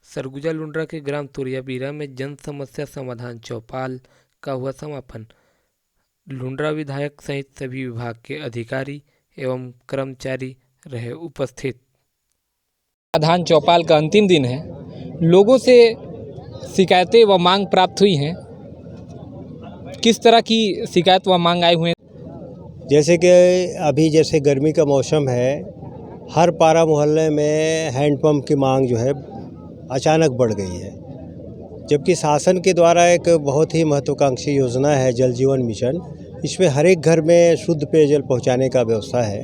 सरगुजा लुंड्रा के ग्राम तुरियाबीरा में जन समस्या समाधान चौपाल का हुआ समापन। लुंड्रा विधायक सहित सभी विभाग के अधिकारी एवं कर्मचारी रहे उपस्थित। समाधान चौपाल का अंतिम दिन है। लोगों से शिकायतें व मांग प्राप्त हुई हैं। किस तरह की शिकायत व मांग आए हुए हैं? जैसे कि अभी जैसे गर्मी का मौसम है, हर पारा मोहल्ले में हैंडपम्प की मांग जो है अचानक बढ़ गई है, जबकि शासन के द्वारा एक बहुत ही महत्वाकांक्षी योजना है जल जीवन मिशन। इसमें हर एक घर में शुद्ध पेयजल पहुंचाने का व्यवस्था है,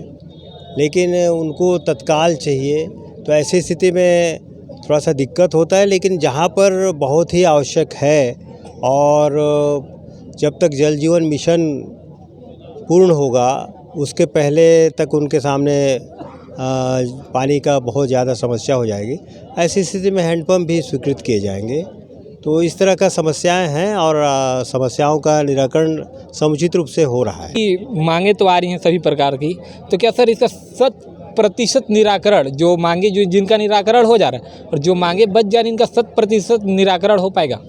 लेकिन उनको तत्काल चाहिए। तो ऐसी स्थिति में थोड़ा सा दिक्कत होता है, लेकिन जहां पर बहुत ही आवश्यक है और जब तक जल जीवन मिशन पूर्ण होगा उसके पहले तक उनके सामने पानी का बहुत ज़्यादा समस्या हो जाएगी। ऐसी स्थिति में हैंडपम्प भी स्वीकृत किए जाएंगे। तो इस तरह का समस्याएं हैं और समस्याओं का निराकरण समुचित रूप से हो रहा है। मांगे तो आ रही हैं सभी प्रकार की, तो क्या सर इसका 100% निराकरण, जो मांगे जो जिनका निराकरण हो जा रहा है और जो मांगे बच जा रही इनका 100% निराकरण हो पाएगा?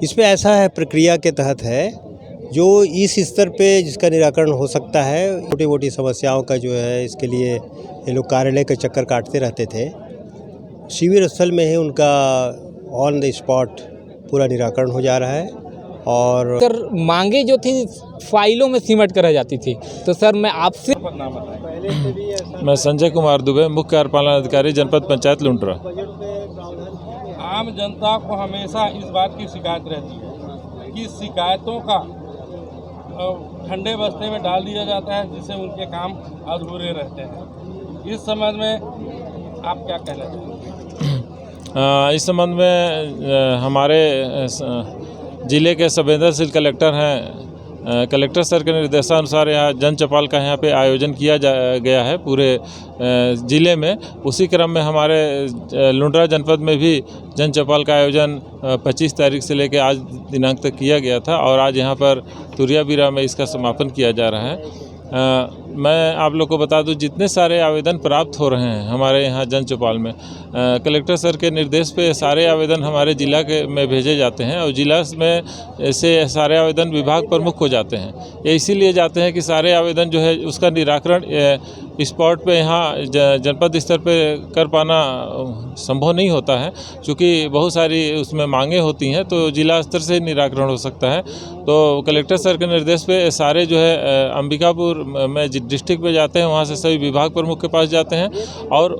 इसमें ऐसा है, प्रक्रिया के तहत है, जो इस स्तर पे जिसका निराकरण हो सकता है। छोटी मोटी समस्याओं का जो है इसके लिए ये लोग कार्यालय के चक्कर काटते रहते थे। शिविर स्थल में ही उनका ऑन द स्पॉट पूरा निराकरण हो जा रहा है। और सर मांगे जो थी फाइलों में सिमट कर रह जाती थी, तो सर मैं आपसे मैं संजय कुमार दुबे, मुख्य कार्यपालन अधिकारी जनपद पंचायत लुंड्रा। आम जनता को हमेशा इस बात की शिकायत रहती है कि शिकायतों का ठंडे बस्ते में डाल दिया जाता है, जिससे उनके काम अधूरे रहते हैं। इस संबंध में आप क्या कहना चाहेंगे? इस संबंध में हमारे ज़िले के संवेदनशील कलेक्टर हैं, कलेक्टर सर के निर्देशानुसार यहाँ जन चौपाल का यहाँ पे आयोजन किया गया है पूरे ज़िले में। उसी क्रम में हमारे लुंड्रा जनपद में भी जन चौपाल का आयोजन 25 तारीख से लेकर आज दिनांक तक किया गया था और आज यहाँ पर तुरियाबीरा में इसका समापन किया जा रहा है। मैं आप लोग को बता दूं, जितने सारे आवेदन प्राप्त हो रहे हैं हमारे यहाँ जन चौपाल में, कलेक्टर सर के निर्देश पे सारे आवेदन हमारे ज़िला के में भेजे जाते हैं और ज़िला में से सारे आवेदन विभाग प्रमुख हो जाते हैं। ये इसीलिए जाते हैं कि सारे आवेदन जो है उसका निराकरण स्पॉट पे यहाँ जनपद स्तर पे कर पाना संभव नहीं होता है, क्योंकि बहुत सारी उसमें मांगे होती हैं, तो जिला स्तर से निराकरण हो सकता है। तो कलेक्टर सर के निर्देश पे सारे जो है अंबिकापुर में डिस्ट्रिक्ट पे जाते हैं, वहाँ से सभी विभाग प्रमुख के पास जाते हैं और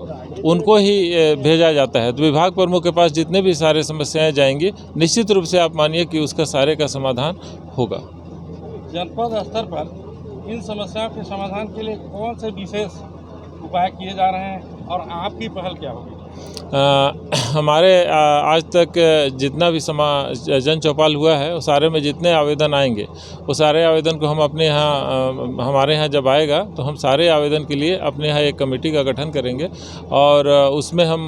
उनको ही भेजा जाता है। तो विभाग प्रमुख के पास जितने भी सारे समस्याएं जाएंगी, निश्चित रूप से आप मानिए कि उसका सारे का समाधान होगा। जनपद स्तर पर इन समस्याओं के समाधान के लिए कौन से विशेष उपाय किए जा रहे हैं और आपकी पहल क्या होगी? हमारे आज तक जितना भी जन चौपाल हुआ है वो सारे में जितने आवेदन आएंगे वो सारे आवेदन को हम अपने यहाँ हमारे यहाँ जब आएगा तो हम सारे आवेदन के लिए अपने यहाँ एक कमेटी का गठन करेंगे और उसमें हम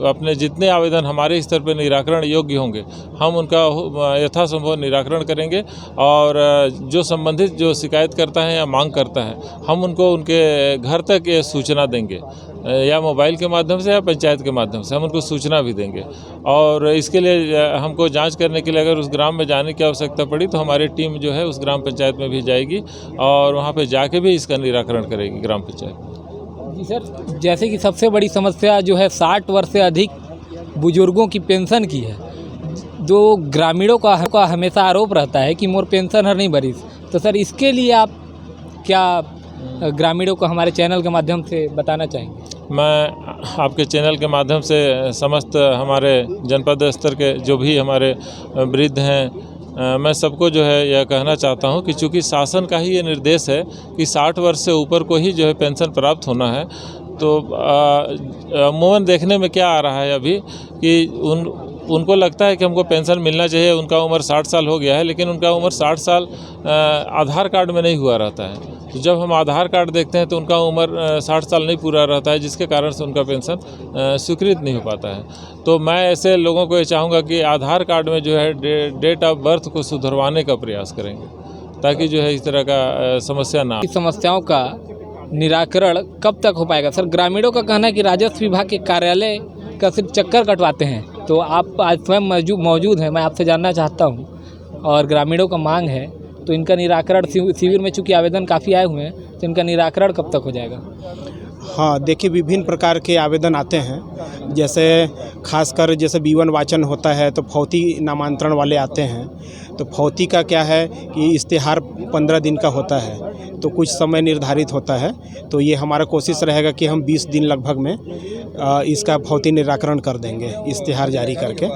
अपने जितने आवेदन हमारे स्तर पर निराकरण योग्य होंगे हम उनका यथासंभव निराकरण करेंगे और जो संबंधित जो शिकायत करता है या मांग करता है हम उनको उनके घर तक ये सूचना देंगे, या मोबाइल के माध्यम से या पंचायत के माध्यम से हम उनको सूचना भी देंगे। और इसके लिए हमको जांच करने के लिए अगर उस ग्राम में जाने की आवश्यकता पड़ी तो हमारी टीम जो है उस ग्राम पंचायत में भी जाएगी और वहां पे जाके भी इसका निराकरण करेगी ग्राम पंचायत। जी सर, जैसे कि सबसे बड़ी समस्या जो है 60 वर्ष से अधिक बुजुर्गों की पेंशन की है, जो ग्रामीणों का हमेशा आरोप रहता है कि मोर पेंशन हर नहीं भरी। तो सर इसके लिए आप क्या ग्रामीणों को हमारे चैनल के माध्यम से बताना चाहेंगे? मैं आपके चैनल के माध्यम से समस्त हमारे जनपद स्तर के जो भी हमारे वृद्ध हैं, मैं सबको जो है यह कहना चाहता हूं कि चूँकि शासन का ही ये निर्देश है कि 60 वर्ष से ऊपर को ही जो है पेंशन प्राप्त होना है, तो अमूमन देखने में क्या आ रहा है अभी कि उनको लगता है कि हमको पेंशन मिलना चाहिए, उनका उम्र 60 साल हो गया है, लेकिन उनका उम्र 60 साल आधार कार्ड में नहीं हुआ रहता है। तो जब हम आधार कार्ड देखते हैं तो उनका उम्र 60 साल नहीं पूरा रहता है, जिसके कारण से उनका पेंशन स्वीकृत नहीं हो पाता है। तो मैं ऐसे लोगों को ये चाहूँगा कि आधार कार्ड में जो है डेट ऑफ बर्थ को सुधरवाने का प्रयास करेंगे, ताकि जो है इस तरह का समस्या ना। इस समस्याओं का निराकरण कब तक हो पाएगा? सर ग्रामीणों का कहना है कि राजस्व विभाग के कार्यालय का सिर्फ चक्कर कटवाते हैं। तो आप आज स्वयं मौजूद हैं, मैं आपसे जानना चाहता हूँ, और ग्रामीणों का मांग है तो इनका निराकरण शिविर में चूँकि आवेदन काफ़ी आए हुए हैं, तो इनका निराकरण कब तक हो जाएगा? हाँ, देखिए विभिन्न प्रकार के आवेदन आते हैं, जैसे खासकर जैसे B1 वाचन होता है तो फौती नामांतरण वाले आते हैं। तो फौती का क्या है कि इश्तिहार 15 दिन का होता है, तो कुछ समय निर्धारित होता है। तो ये हमारा कोशिश रहेगा कि हम 20 दिन लगभग में इसका फौती निराकरण कर देंगे इश्तिहार जारी करके।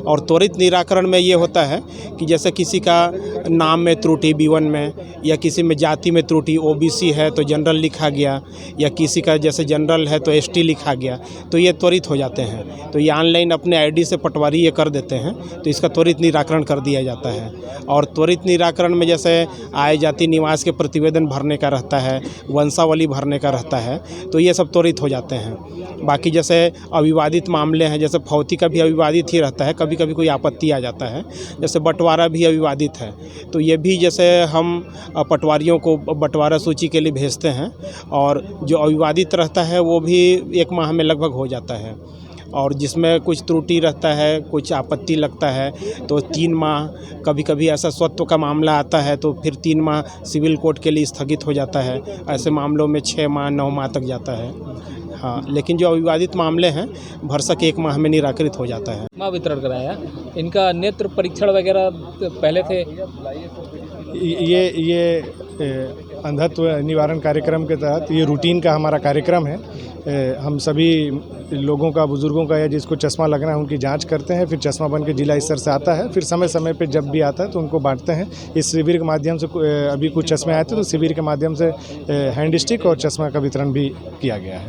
और त्वरित निराकरण में ये होता है कि जैसे किसी का नाम में त्रुटि B1 में, या किसी में जाति में त्रुटि OBC है तो जनरल लिखा गया, या किसी का जैसे जनरल है तो ST लिखा गया, तो ये त्वरित हो जाते हैं। तो ये ऑनलाइन अपने ID से पटवारी ये कर देते हैं, तो इसका त्वरित निराकरण कर दिया जाता है। और त्वरित निराकरण में जैसे आय जाति निवास के प्रतिवेदन भरने का रहता है, वंशावली भरने का रहता है, तो ये सब त्वरित हो जाते हैं। बाकी जैसे अविवादित मामले हैं, जैसे फौती का भी अविवादित ही रहता है, कभी कभी कोई आपत्ति आ जाता है, जैसे बंटवारा भी अविवादित है, तो ये भी जैसे हम पटवारियों को बंटवारा सूची के लिए भेजते हैं, और जो अविवादित रहता है वो भी 1 माह में लगभग हो जाता है। और जिसमें कुछ त्रुटि रहता है, कुछ आपत्ति लगता है, तो 3 माह, कभी कभी ऐसा स्वत्व का मामला आता है तो फिर 3 माह सिविल कोर्ट के लिए स्थगित हो जाता है। ऐसे मामलों में 6 माह 9 माह तक जाता है। हाँ, लेकिन जो अविवादित मामले हैं भरसक 1 माह में निराकृत हो जाता है। माँ वितरण कराया, इनका नेत्र परीक्षण वगैरह पहले से ये अंधत्व निवारण कार्यक्रम के तहत ये रूटीन का हमारा कार्यक्रम है। हम सभी लोगों का, बुज़ुर्गों का, या जिसको चश्मा लगना है उनकी जांच करते हैं, फिर चश्मा बन के जिला स्तर से आता है, फिर समय समय पे जब भी आता है तो उनको बांटते हैं। इस शिविर के माध्यम से अभी कुछ चश्मे आए थे, तो शिविर के माध्यम से हैंड स्टिक और चश्मा का वितरण भी किया गया है।